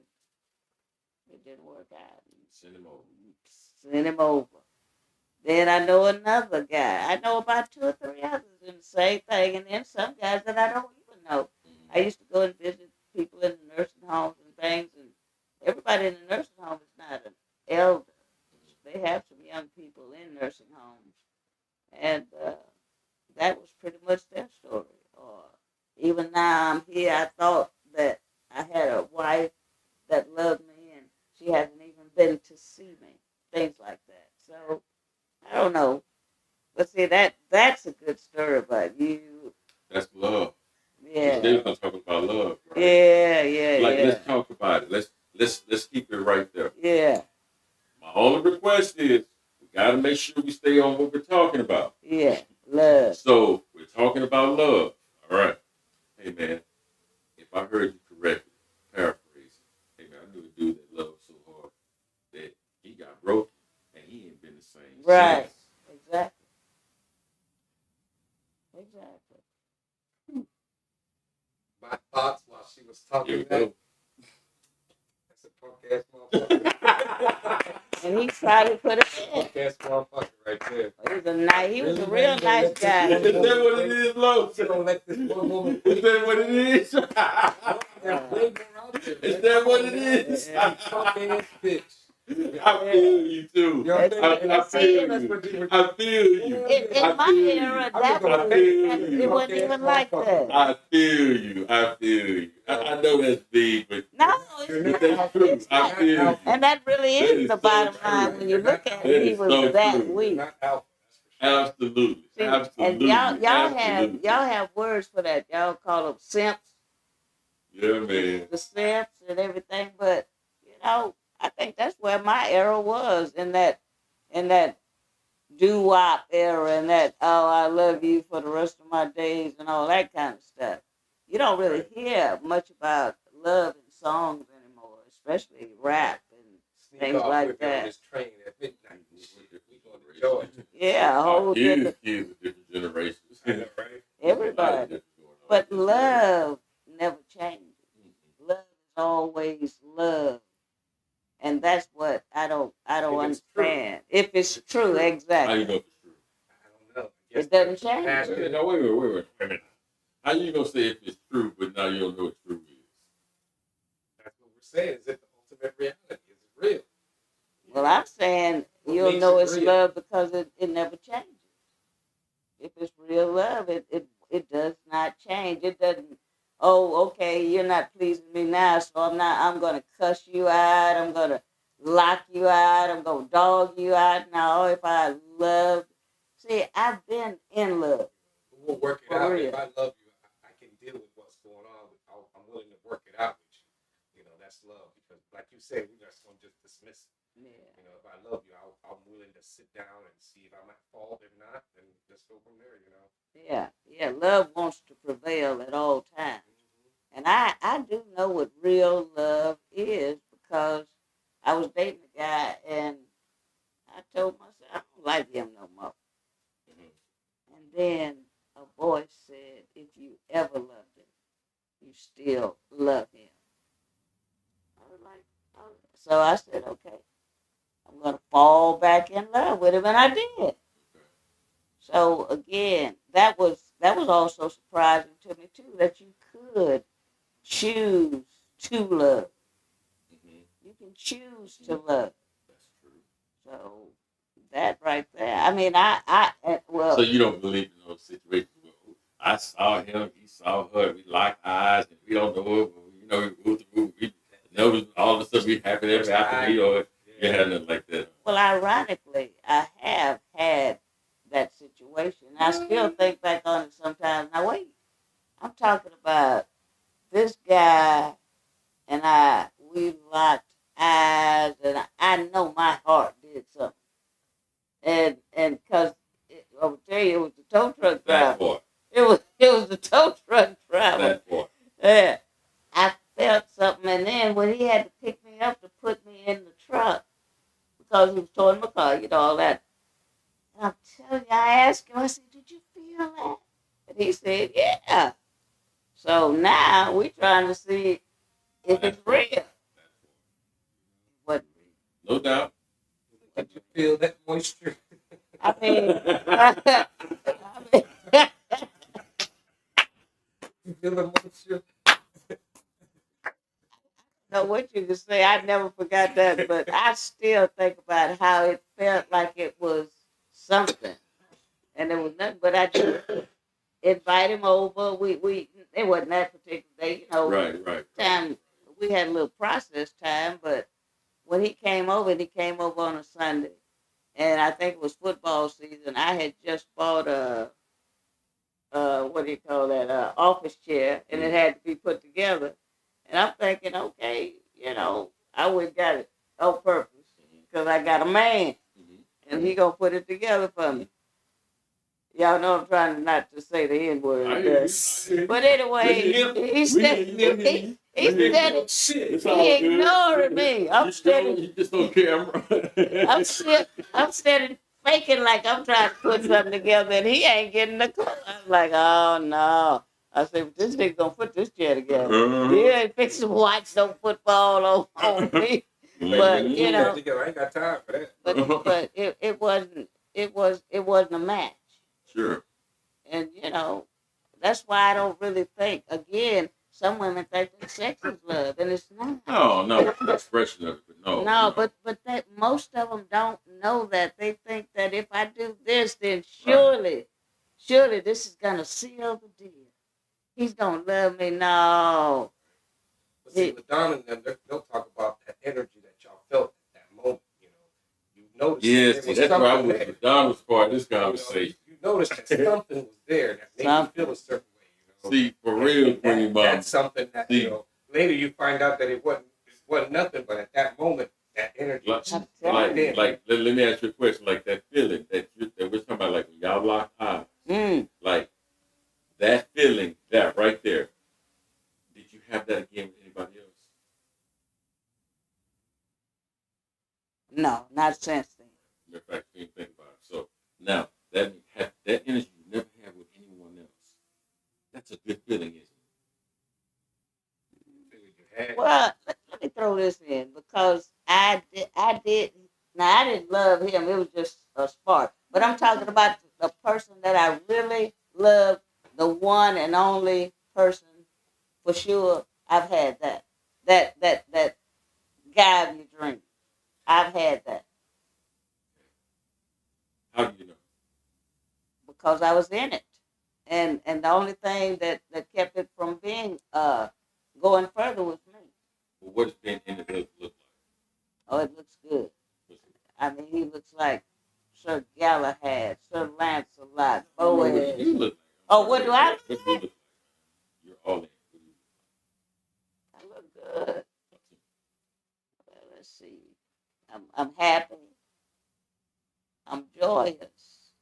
it didn't work out. Send him over. Send him over. Then I know another guy. I know about 2 or 3 others in the same thing, and then some guys that I don't even know. I used to go and visit people in the nursing homes and things, and everybody in the nursing home is not an elder. They have some young people in nursing homes, and that was pretty much their story. Or even now I'm here, I thought that I had a wife that loved me, and she hasn't even been to see me. Things like that. So I don't know. But see, that's a good story about you. That's love. Yeah. They was gonna talk about love, right? Yeah. Let's talk about it. Let's keep it right there. Yeah. My only request is we gotta make sure we stay on what we're talking about. Yeah. Love. So we're talking about love. All right. Hey man, if I heard you correctly, paraphrase. Hey man, I knew a dude that loved so hard that he got broken and he ain't been the same. Right. Since. Exactly. My thoughts while she was Here we talking that. go. That's a punk ass motherfucker. And he probably put it in. Punk ass motherfucker right there. He was a real nice guy. Is that what it is, Lo? You don't let this one woman. Is that what it is? Is that what it is? Punk ass bitch. I feel you too. I feel you. I feel you. In my era, it wasn't even like that. I feel you. I know that's big, but No, that's true. it's I not. feel you. And that really That is is the so bottom true. line when you look at That it. He is was so that true. weak. Absolutely. See, Absolutely. and Absolutely. y'all have words for that. Y'all call them simps, Yeah, man. the simps and everything. But I think that's where my era was in that doo-wop era and that I love you for the rest of my days and all that kind of stuff. You don't really hear much about love in songs anymore, especially rap and things like that. On this train at midnight. We going to Georgia. Yeah, a whole different. Kids of different generations. I know, right? Everybody. But love never changes. Love is always love. And that's what I don't understand. If it's true, How exactly. you know if it's true? I don't know. It doesn't change. Wait a minute. How you gonna say if it's true, but now you don't know what true is? That's what we're saying. Is it the ultimate reality? Is it real? Well, I'm saying you'll know it's love because it never changes. If it's real love, it does not change. It doesn't. Oh, okay, you're not pleasing me now, so I'm gonna cuss you out. I'm gonna lock you out. I'm gonna dog you out. No, if I love, see, I've been in love. We'll work it For out. real. If I love you, I can deal with what's going on. I'm willing to work it out with you. That's love. Because, like you said, we're just gonna just dismiss it. Yeah. If I love you, I'm willing to sit down and see if I'm at fault. If not, then let's go from there. Yeah. Love wants to prevail at all times. And I do know what real love is because I was dating a guy and I told myself I don't like him no more. And then a voice said, if you ever loved him, you still love him. I was like, oh. So I said, okay, I'm going to fall back in love with him. And I did. So again, that was also surprising to me too, that you could choose to love. You can choose to love. That's true. So That right there. I mean, well, So you don't believe in those situations where I saw him, he saw her, we locked eyes, and we don't know it, but we know all of a sudden we happen every after me, or you had nothing like that. well, ironically, I have had that situation. I still think back on it sometimes. Now, wait, I'm talking about this guy and we locked eyes, and I know my heart did something. And because I would tell you, it was the tow truck That driver. part. It was the tow truck driver. That part. Yeah, I felt something, and then when he had to pick me up to put me in the truck because he was towing my car, all that. And I'm telling you, I asked him, I said, "Did you feel that?" And he said, "Yeah." So now we trying to see if it's real. What? No doubt. Did you feel that moisture? I mean, You feel the moisture? know what you can say. I never forgot that, but I still think about how it felt like it was something, and it was nothing. But I just invite him over. We it wasn't that particular day, Right. Time we had a little process time, but when he came over, on a Sunday, and I think it was football season. I had just bought a what do you call that, office chair, and it had to be put together. And I'm thinking, okay, I would got it on purpose because I got a man, and he gonna put it together for me. Y'all know I'm trying not to say the N word, but anyway, he said he ignoring me. I'm steady. You just don't care. I'm steady faking like I'm trying to put something together, and he ain't getting the clue. I'm like, oh no. I said, this nigga gonna put this chair together. He ain't fixing to watch no football on me. But I ain't got time for that. but it wasn't a match. Sure. And that's why I don't really think. Again, some women think that sex is love, and it's not. No, it's an expression of it, but no. No, but that most of them don't know that. They think that if I do this, then surely this is gonna seal the deal. He's gonna love me. No. But see, with Don and them, they'll talk about that energy that y'all felt at that moment. You noticed. Yes, that's why I was with Don was part of this conversation. You noticed that something was there that made you feel a certain way. See, for real, Queen Mom. That's something that later you find out that it wasn't nothing, but at that moment, that energy. Let me ask you a question. Like that feeling that we're talking about, like when y'all lock eyes, like that feeling, that right there. Did you have that again with anybody else? No, not since then. Matter of fact, you didn't think about it. So now that energy you never had with anyone else. That's a good feeling, isn't it? Well, let me throw this in because I did. Now I didn't love him; it was just a spark. But I'm talking about the person that I really loved, the one and only person for sure. I've had that guy of your dreams. I've had that. How do you know? Because I was in it, and the only thing that kept it from being going further was me. Well, what does being in the look like? Oh, it looks good. I mean, he looks like Sir Galahad, Sir Lancelot, Boaz. You look like? Oh, what do I look What do you look like? You're all in. I look good. Well, let's see. I'm happy. I'm joyous.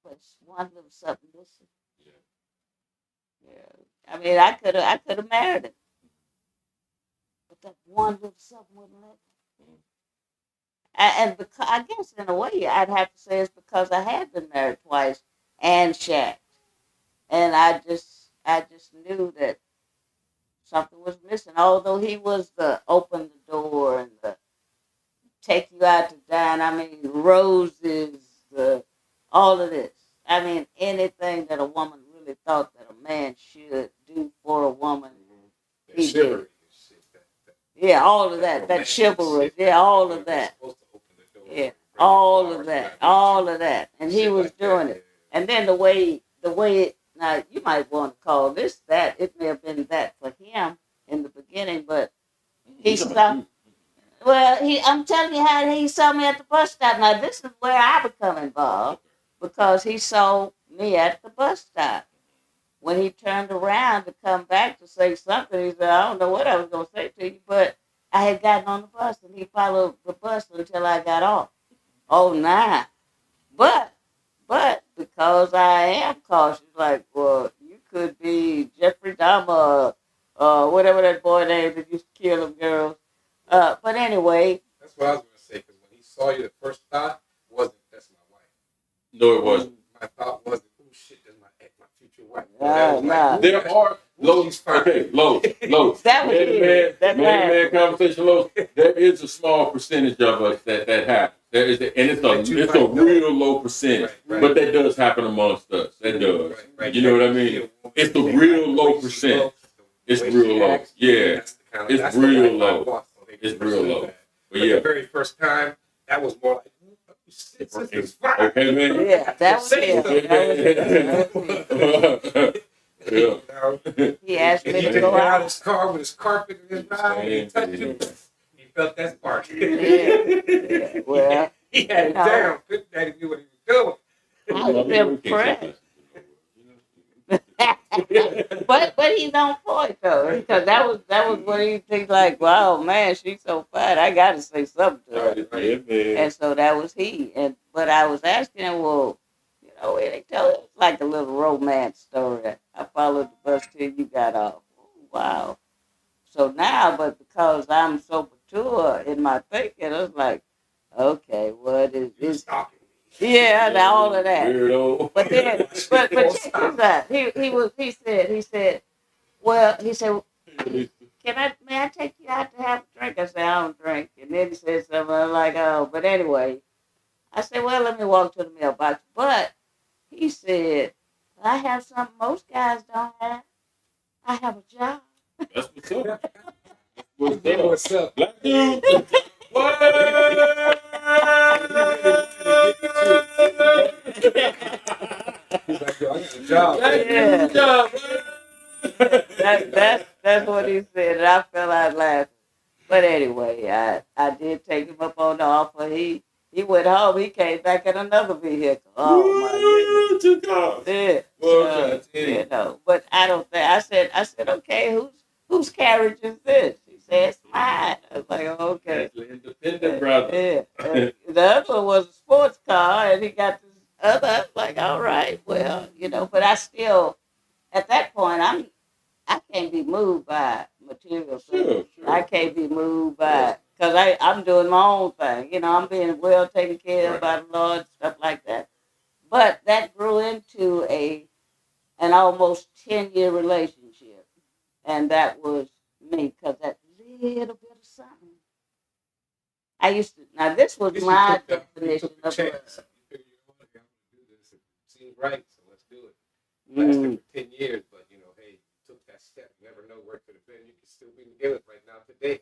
But one little something missing. Yeah. I mean, I could have married him, but that one little something wouldn't let me. And because I guess in a way I'd have to say it's because I had been married twice and shacked, and I just knew that something was missing. Although he was the open the door and the take you out to dine. I mean, roses, all of this. I mean, anything that a woman really thought that a man should do for a woman, he did. Yeah, all of that. That romantic chivalrous. shit Yeah, like all that. of that. Supposed to open the door. Yeah, Bring all flowers, of that. grab All of that. And he shit was like doing that, it. And then the way it, now you might want to call this that. It may have been that for him in the beginning, but he saw. Well, I'm telling you how he saw me at the bus stop. Now this is where I become involved because he saw me at the bus stop. When he turned around to come back to say something, he said, "I don't know what I was gonna say to you, but I had gotten on the bus and he followed the bus until I got off." Oh, nah. But because I am cautious, like, well, you could be Jeffrey Dahmer, whatever that boy name that used to kill them girls. But anyway, That's what I was gonna say. Because when he saw you, the first thought wasn't that's my wife. No, it wasn't. My thought wasn't, oh shit, that's my future wife. nah. There are Lowe's. Okay, Lowe's. That was it. Man, conversation, Lowe's. There is a small percentage of us that happens. There is, and it's a real low percentage, Right. but that does happen amongst us. That does. Right. You know what I mean? It's the real low percent. It's real low. Yeah, it's real low. It's real low. But yeah, the very first time, that was more like, oh, shit, this is fine. Okay, man. Yeah, that was it. Yeah. He asked And me he to took go out of out. his car with his carpet in his ride. He touched you. He felt that spark. Yeah. Well, he had it down. Good daddy knew what he was doing. I was impressed. but he's on point though, because that was what he thinks like, wow, man, she's so fine. I got to say something to her. Yeah, And so that was he. But I was asking him, well, it was like a little romance story. I followed the bus till you got off. Wow. So now, but because I'm so mature in my thinking, I was like, okay, what is this? Yeah, all of that. Weirdo. But then, but check this out. He said, may I take you out to have a drink? I said, I don't drink. And then he said something, I'm like, oh, but anyway, I said, well, let me walk to the mailbox. But he said, I have something most guys don't have. I have a job. That's what's up. What's up? Black dude. What? He's like, yo, I got a job. Yeah. Job. That's what he said, and I fell out laughing. But anyway, I did take him up on the offer. He went home. He came back in another vehicle. Oh my goodness! Yeah. But I don't think I said, okay, whose carriage is this? He said, it's mine. I was like, okay. Independent brother. Yeah. The other one was a sports car, and he got this other. I was like, all right, well, but I still, at that point, I can't be moved by material things. Sure. I can't be moved by, because I'm doing my own thing. I'm being well taken care of by the Lord, stuff like that. But that grew into an almost 10-year relationship. And that was me, because that little bit of something. I used to, now this was my definition of love. Seems right, so let's do it. Lasted for 10 years, but hey, took that step. You never know where it could have been. You could still be together right now today.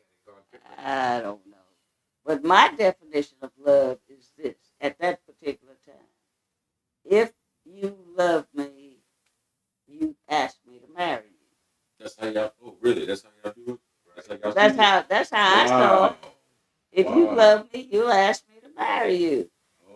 I don't know. But my definition of love is this at that particular time. If you love me, you ask me to marry you. That's how y'all. Oh, really? That's how y'all do it. That's how I saw it. If you love me, you'll ask me to marry you.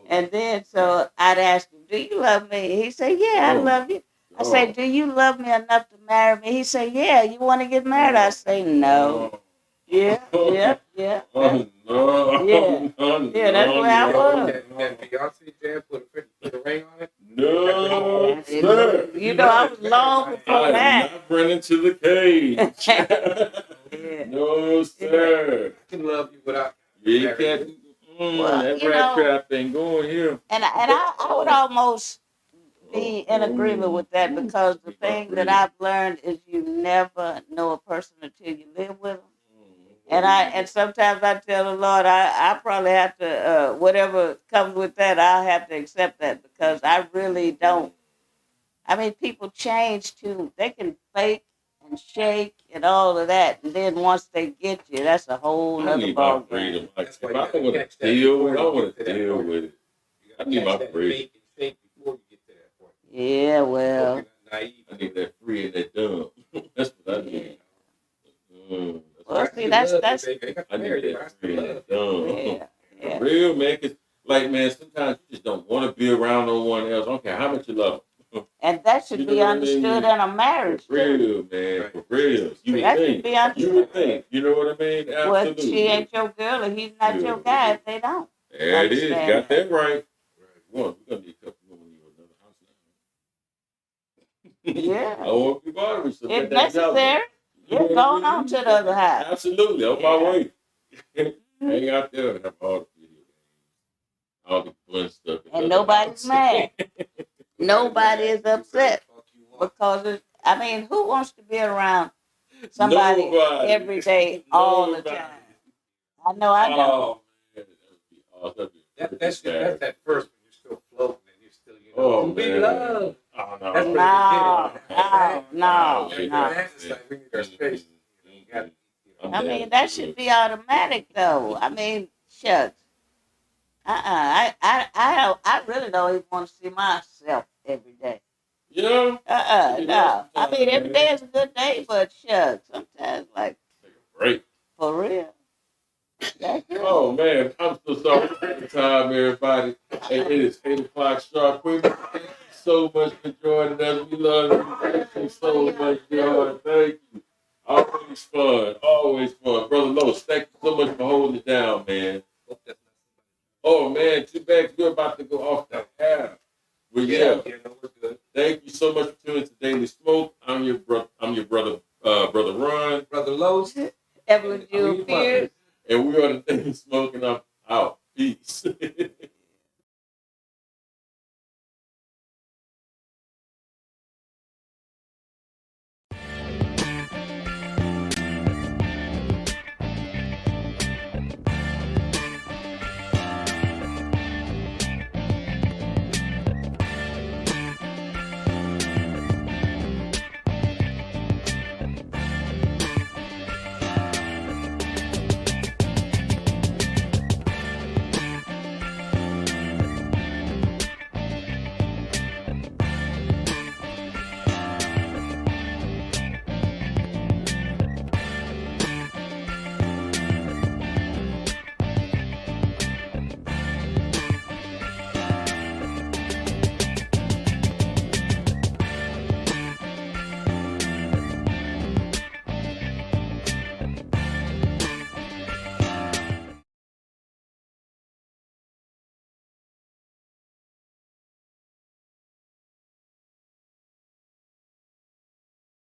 And then, so I'd ask him, do you love me? He said, yeah, I love you. I say, do you love me enough to marry me? He said, yeah, you want to get married? I say, no. Yeah. No. Yeah, that's where I was. That Beyonce jam put a ring on it? No, sir. I was long before that. Not running to the cage. Yeah. No, sir. I can love you without You can't. That rat trap ain't going here. And I would almost be in agreement with that, because the thing that I've learned is you never know a person until you live with them. And sometimes I tell the Lord, I probably have to, whatever comes with that, I'll have to accept that, because I really don't. I mean, people change too. They can fake and shake and all of that. And then once they get you, that's a whole I nother need my ball game. freedom. Like, That's if why I you don't gotta want catch to that deal before with it, I you want get to to that deal point. with it. You I gotta need catch my that freedom. bait and shake before you get to that point. Yeah, Hope well, you're not naive. I need that free and that dumb. That's what I need. well, That's see, what that's I need that free and that dumb. yeah, For yeah. real, man. Cause like, man, sometimes you just don't want to be around no one else. I don't care how much you love them. And that should You know be what I understood mean? in a For marriage too. real, man. Right. For real. You would That should think. be You understood. would think. You know what I mean? Well, Absolutely. she ain't your girl, and he's not your Yeah. guy if they don't. There it is. Understand Got that right. Right. One, we're gonna need a couple more when you another house now. Yeah. I want to be bothered. So If get that yellow. necessary, You know yeah, what going I mean? on to the other half. Absolutely. On Yeah. my way. Hang out there and have all the video games. All the fun stuff. And nobody's mad. Nobody is upset because I mean, who wants to be around somebody Nobody. every day, all the Nobody. time? I know, I know. Oh, man. That'd be That's that first when you're still floating and you're still, Oh, to be man. loved. Oh, no. That's No, where no, you no. It's like we need our space. You got, I mean, that should be automatic, though. I mean, shucks. I really don't even want to see myself every day. Yeah. No. I mean, every day is a good day, but shucks, sometimes like Take a break. for real. That's it. Oh, man. I'm so sorry. It's the time, everybody. It is 8 o'clock sharp. Thank you so much for joining us. We love you. Thank you so much, Joy. Thank you. Always fun. Always fun. Brother Lowe's, thank you so much for holding it down, man. Oh, man. Too bad you're about to go off the air. Well, yeah. no, we're good. Thank you so much for tuning to Daily Smoke. I'm your brother, Brother Ron. Brother Lowe's. Evelyn Jewel Pierce. And we are the Daily Smoke, and I'm out. Peace.